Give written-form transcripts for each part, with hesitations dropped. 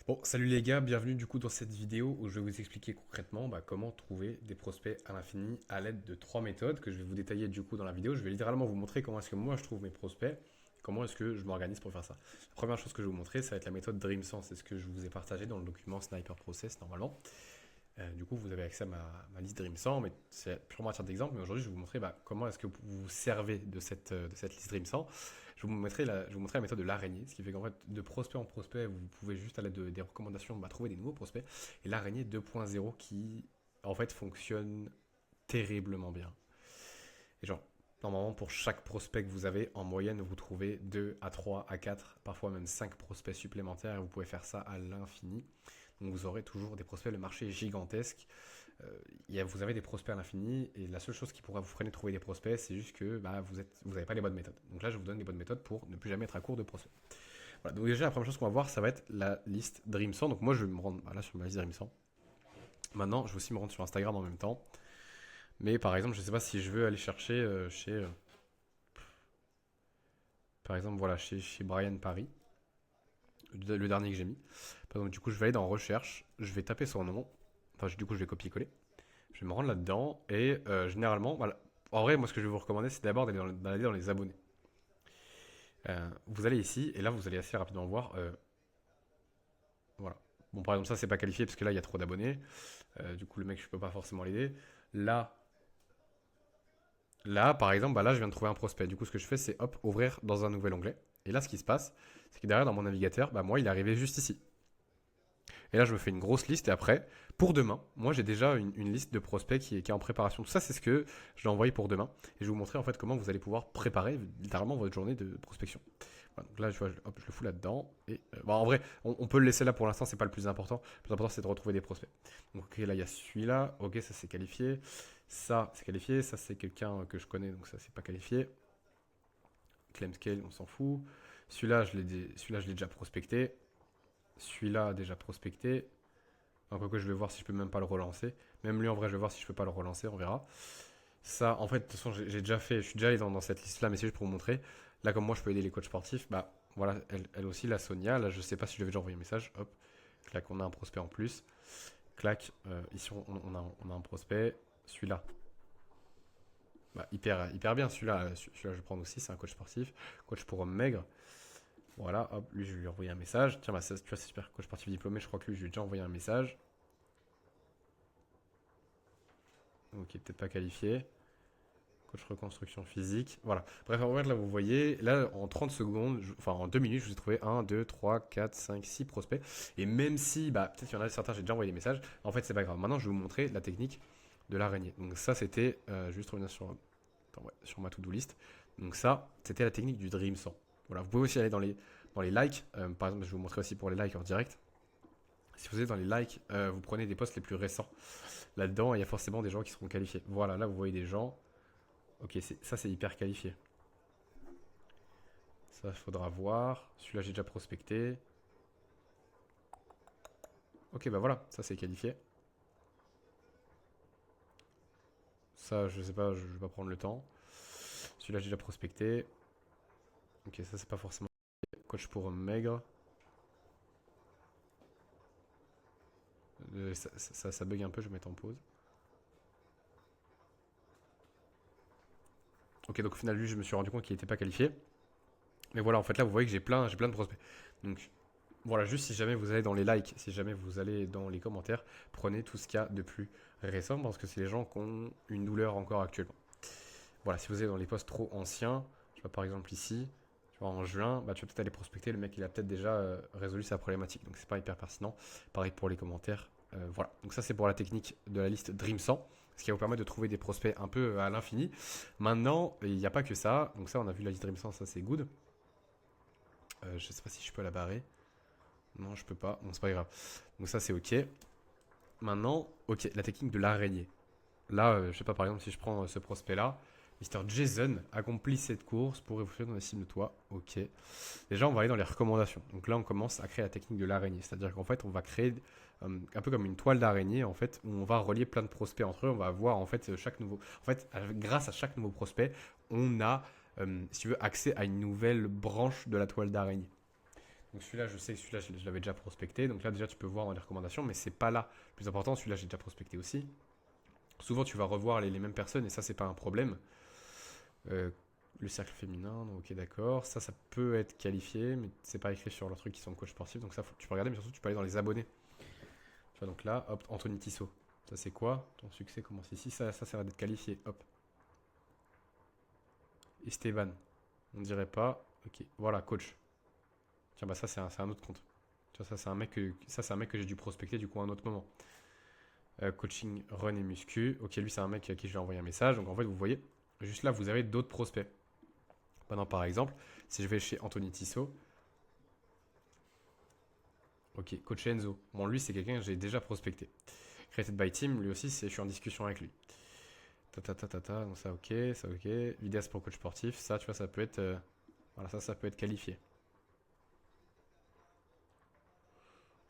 Bon, salut les gars, bienvenue du coup dans cette vidéo où je vais vous expliquer concrètement comment trouver des prospects à l'infini à l'aide de trois méthodes que je vais vous détailler du coup dans la vidéo. Je vais littéralement vous montrer comment est-ce que moi je trouve mes prospects, comment est-ce que je m'organise pour faire ça. La première chose que je vais vous montrer, ça va être la méthode DreamSense, c'est ce que je vous ai partagé dans le document Sniper Process normalement. Du coup, vous avez accès à ma liste DreamSense, mais c'est purement à titre d'exemple. Mais aujourd'hui, je vais vous montrer comment est-ce que vous vous servez de cette liste DreamSense. Je vais vous montrer la méthode de l'araignée, ce qui fait qu'en fait, de prospect en prospect, vous pouvez juste à l'aide des recommandations trouver des nouveaux prospects. Et l'araignée 2.0 qui, en fait, fonctionne terriblement bien. Et genre, normalement, pour chaque prospect que vous avez, en moyenne, vous trouvez 2 à 3 à 4, parfois même 5 prospects supplémentaires. Et vous pouvez faire ça à l'infini. Donc vous aurez toujours des prospects, le marché est gigantesque. Vous avez des prospects à l'infini et la seule chose qui pourra vous freiner de trouver des prospects, c'est juste que vous n'avez pas les bonnes méthodes. Donc là, je vous donne les bonnes méthodes pour ne plus jamais être à court de prospects. Voilà, donc déjà, la première chose qu'on va voir, ça va être la liste DreamSense. Donc moi, je vais me rendre là sur ma liste DreamSense. Maintenant, je vais aussi me rendre sur Instagram en même temps. Mais par exemple, je ne sais pas si je veux aller chercher par exemple, voilà, chez Brian Paris, le dernier que j'ai mis. Par exemple, du coup, je vais aller dans Recherche, je vais taper son nom. Enfin, du coup, je vais copier-coller. Je vais me rendre là-dedans et généralement, voilà. En vrai, moi, ce que je vais vous recommander, c'est d'abord d'aller dans les abonnés. Vous allez ici et là, vous allez assez rapidement voir. Voilà. Bon, par exemple, ça, c'est pas qualifié parce que là, il y a trop d'abonnés. Du coup, le mec, je peux pas forcément l'aider. Là, là, par exemple, là, je viens de trouver un prospect. Du coup, ce que je fais, c'est hop, ouvrir dans un nouvel onglet. Et là, ce qui se passe, c'est que derrière, dans mon navigateur, moi, il est arrivé juste ici. Et là, je me fais une grosse liste. Et après, pour demain, moi, j'ai déjà une liste de prospects qui est en préparation. Tout ça, c'est ce que je vais envoyer pour demain. Et je vais vous montrer en fait comment vous allez pouvoir préparer littéralement votre journée de prospection. Voilà, donc là, hop, je le fous là-dedans. Et en vrai, on peut le laisser là pour l'instant. C'est pas le plus important. Le plus important, c'est de retrouver des prospects. Donc, ok, là, il y a celui-là. Ok, ça c'est qualifié. Ça, c'est qualifié. Ça, c'est quelqu'un que je connais. Donc, ça, c'est pas qualifié. Claim scale, on s'en fout. Celui-là, je l'ai déjà prospecté. Celui-là, déjà prospecté. Donc, que je vais voir si je peux même pas le relancer. Même lui, en vrai, je vais voir si je peux pas le relancer, on verra. Ça, en fait, de toute façon, j'ai déjà fait, je suis déjà allé dans cette liste-là, mais c'est juste pour vous montrer. Là, comme moi, je peux aider les coachs sportifs, voilà, elle aussi, la Sonia. Là, je sais pas si je lui avais déjà envoyé un message. Hop, clac, on a un prospect en plus. Clac, ici, on a un prospect. Celui-là, hyper bien. Celui-là, je vais prendre aussi. C'est un coach sportif. Coach pour homme maigre. Voilà, hop, lui, je vais lui envoyer un message. Tiens, tu vois, c'est super. Coach sportif diplômé, je crois que lui, je lui ai déjà envoyé un message. Ok, peut-être pas qualifié. Coach reconstruction physique. Voilà. Bref, en fait, là, vous voyez, là, en 30 secondes, enfin, en 2 minutes, je vous ai trouvé 1, 2, 3, 4, 5, 6 prospects. Et même si, peut-être qu'il y en a certains, j'ai déjà envoyé des messages, en fait, c'est pas grave. Maintenant, je vais vous montrer la technique de l'araignée. Donc, ça, c'était, juste revenir sur ma to-do list. Donc, ça, c'était la technique du Dream 100. Voilà. Vous pouvez aussi aller dans les likes. Par exemple, je vais vous montrer aussi pour les likes en direct. Si vous êtes dans les likes, vous prenez des posts les plus récents. Là-dedans, il y a forcément des gens qui seront qualifiés. Voilà, là, vous voyez des gens. Ok, ça c'est hyper qualifié. Ça, faudra voir. Celui-là, j'ai déjà prospecté. Ok, voilà, ça c'est qualifié. Ça, je sais pas, je vais pas prendre le temps. Celui-là, j'ai déjà prospecté. Ok, ça c'est pas forcément. Coach pour homme maigre. Ça bug un peu, je vais mettre en pause. Ok, donc au final, lui, je me suis rendu compte qu'il n'était pas qualifié. Mais voilà, en fait, là, vous voyez que j'ai plein de prospects. Donc, voilà, juste si jamais vous allez dans les likes, si jamais vous allez dans les commentaires, prenez tout ce qu'il y a de plus récent parce que c'est les gens qui ont une douleur encore actuellement. Voilà, si vous êtes dans les posts trop anciens, je vois par exemple ici, tu vois, en juin, tu vas peut-être aller prospecter, le mec il a peut-être déjà résolu sa problématique, donc c'est pas hyper pertinent. Pareil pour les commentaires. Voilà, donc ça c'est pour la technique de la liste Dream 100, ce qui va vous permettre de trouver des prospects un peu à l'infini. Maintenant, il n'y a pas que ça, donc ça on a vu la liste Dream 100, ça c'est good. Je sais pas si je peux la barrer. Non, je peux pas, bon c'est pas grave. Donc ça c'est ok. Maintenant, ok, la technique de l'araignée. Là, je sais pas, par exemple, si je prends ce prospect-là, Mister Jason accomplit cette course pour évoluer dans la cible de toi. Ok. Déjà, on va aller dans les recommandations. Donc là, on commence à créer la technique de l'araignée. C'est-à-dire qu'en fait, on va créer un peu comme une toile d'araignée, en fait, où on va relier plein de prospects entre eux. On va avoir, en fait, chaque nouveau. En fait, grâce à chaque nouveau prospect, on a, si tu veux, accès à une nouvelle branche de la toile d'araignée. Donc celui-là, je sais que celui-là, je l'avais déjà prospecté. Donc là, déjà, tu peux voir dans les recommandations, mais c'est pas là. Le plus important, celui-là, j'ai déjà prospecté aussi. Souvent, tu vas revoir les mêmes personnes et ça, c'est pas un problème. Le cercle féminin, ok, d'accord. Ça peut être qualifié, mais c'est pas écrit sur leur truc qui sont coach sportif. Donc ça, tu peux regarder, mais surtout, tu peux aller dans les abonnés. Tu vois, donc là, hop, Anthony Tissot. Ça, c'est quoi? Ton succès commence ici. Ça sert d'être qualifié. Hop. Esteban. On dirait pas. Ok, voilà, coach. Tiens, bah ça, c'est un autre compte. Tu vois, ça, c'est un mec que j'ai dû prospecter du coup à un autre moment. Coaching, run et muscu. Ok, lui, c'est un mec à qui je vais envoyer un message. Donc en fait, vous voyez, juste là, vous avez d'autres prospects. Maintenant, par exemple, si je vais chez Anthony Tissot. Ok, coach Enzo. Bon, lui, c'est quelqu'un que j'ai déjà prospecté. Created by Team, lui aussi, je suis en discussion avec lui. Donc ça, ok, ça, ok. Vidéaste pour coach sportif, ça, tu vois, ça peut être. Voilà, ça peut être qualifié.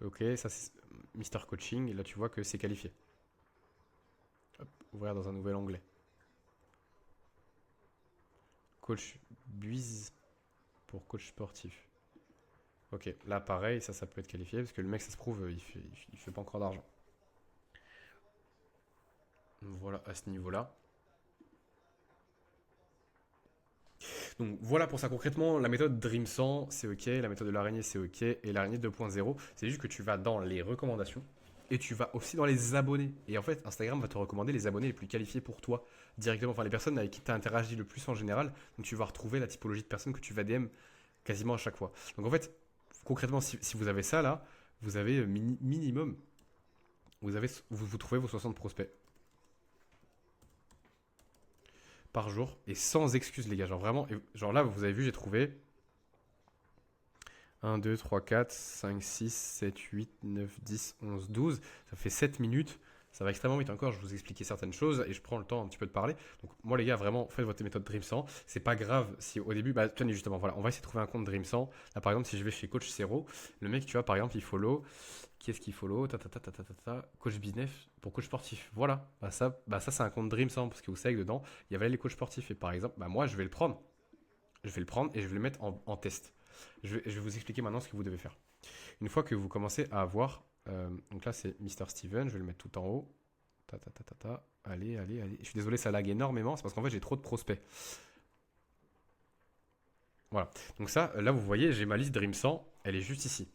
Ok, ça, c'est Mister Coaching. Et là, tu vois que c'est qualifié. Hop, ouvrir dans un nouvel onglet. Coach Buise pour coach sportif. Ok, là pareil, ça peut être qualifié parce que le mec, ça se prouve, il fait pas encore d'argent. Voilà, à ce niveau-là. Donc voilà pour ça concrètement, la méthode Dream 100, c'est ok, la méthode de l'araignée, c'est ok, et l'araignée 2.0, c'est juste que tu vas dans les recommandations et tu vas aussi dans les abonnés. Et en fait, Instagram va te recommander les abonnés les plus qualifiés pour toi directement, enfin les personnes avec qui tu as interagi le plus en général. Donc tu vas retrouver la typologie de personnes que tu vas DM quasiment à chaque fois. Donc en fait, concrètement, si vous avez ça là, vous avez minimum, vous trouvez vos 60 prospects par jour et sans excuse les gars, genre vraiment, genre là vous avez vu, j'ai trouvé 1, 2, 3, 4, 5, 6, 7, 8, 9, 10, 11, 12. Ça fait 7 minutes. Ça va extrêmement vite encore. Je vais vous expliquer certaines choses et je prends le temps un petit peu de parler. Donc, moi, les gars, vraiment, faites votre méthode Dream 100. C'est pas grave si au début, bah, tenez justement, voilà, on va essayer de trouver un compte Dream 100. Là, par exemple, si je vais chez Coach Zero, le mec, tu vois, par exemple, il follow. Qui est-ce qu'il follow Coach business pour coach sportif. Voilà. Bah, ça c'est un compte Dream 100 parce que vous savez que dedans, il y avait les coachs sportifs. Et par exemple, bah, moi, je vais le prendre. Je vais le prendre et je vais le mettre en test. Je vais vous expliquer maintenant ce que vous devez faire. Une fois que vous commencez à avoir, donc là c'est Mister Steven, je vais le mettre tout en haut. Allez. Je suis désolé, ça lag énormément, c'est parce qu'en fait j'ai trop de prospects. Voilà. Donc ça, là vous voyez, j'ai ma liste Dream 100, elle est juste ici.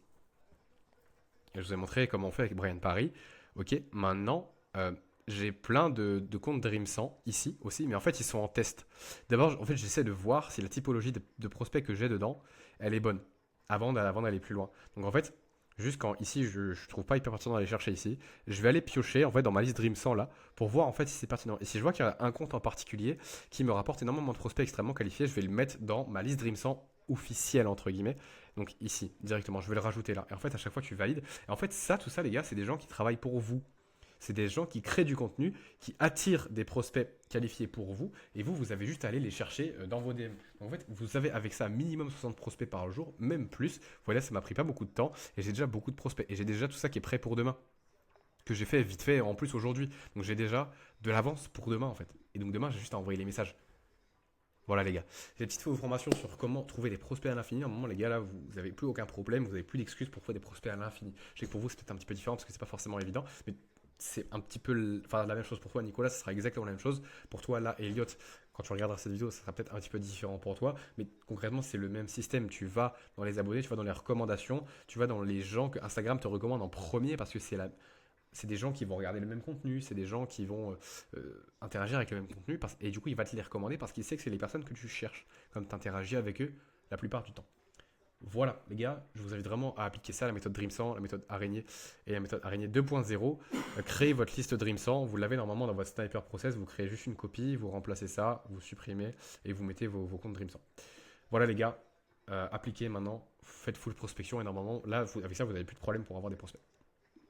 Et je vous ai montré comment on fait avec Brian Paris. Ok, maintenant, j'ai plein de comptes Dream 100 ici aussi, mais en fait ils sont en test. D'abord, en fait, j'essaie de voir si la typologie de prospects que j'ai dedans, elle est bonne, avant d'aller plus loin. Donc en fait, juste quand ici je trouve pas hyper pertinent d'aller chercher ici, je vais aller piocher en fait dans ma liste Dream 100 là, pour voir en fait si c'est pertinent. Et si je vois qu'il y a un compte en particulier qui me rapporte énormément de prospects extrêmement qualifiés, je vais le mettre dans ma liste Dream 100 officielle entre guillemets. Donc ici, directement, je vais le rajouter là. Et en fait, à chaque fois, tu valides. Et en fait, tout ça, les gars, c'est des gens qui travaillent pour vous. C'est des gens qui créent du contenu, qui attirent des prospects qualifiés pour vous, et vous avez juste à aller les chercher dans vos DM. Donc en fait, vous avez avec ça minimum 60 prospects par jour, même plus. Voilà, ça m'a pris pas beaucoup de temps, et j'ai déjà beaucoup de prospects, et j'ai déjà tout ça qui est prêt pour demain, que j'ai fait vite fait en plus aujourd'hui. Donc j'ai déjà de l'avance pour demain en fait. Et donc demain, j'ai juste à envoyer les messages. Voilà les gars, j'ai une petite formation sur comment trouver des prospects à l'infini. Normalement les gars là, vous n'avez plus aucun problème, vous n'avez plus d'excuses pour trouver des prospects à l'infini. Je sais que pour vous c'est peut-être un petit peu différent parce que c'est pas forcément évident, mais c'est un petit peu la même chose pour toi Nicolas, ce sera exactement la même chose. Pour toi là, Elliot, quand tu regarderas cette vidéo, ça sera peut-être un petit peu différent pour toi, mais concrètement c'est le même système. Tu vas dans les abonnés, tu vas dans les recommandations, tu vas dans les gens que Instagram te recommande en premier parce que c'est des gens qui vont regarder le même contenu, c'est des gens qui vont interagir avec le même contenu, et du coup, il va te les recommander parce qu'il sait que c'est les personnes que tu cherches, comme tu interagis avec eux la plupart du temps. Voilà, les gars, je vous invite vraiment à appliquer ça, la méthode Dream 100, la méthode araignée et la méthode araignée 2.0. Créez votre liste Dream 100, vous l'avez normalement dans votre sniper process, vous créez juste une copie, vous remplacez ça, vous supprimez et vous mettez vos comptes Dream 100. Voilà, les gars, appliquez maintenant, faites full prospection et normalement, là, avec ça, vous n'avez plus de problème pour avoir des prospects.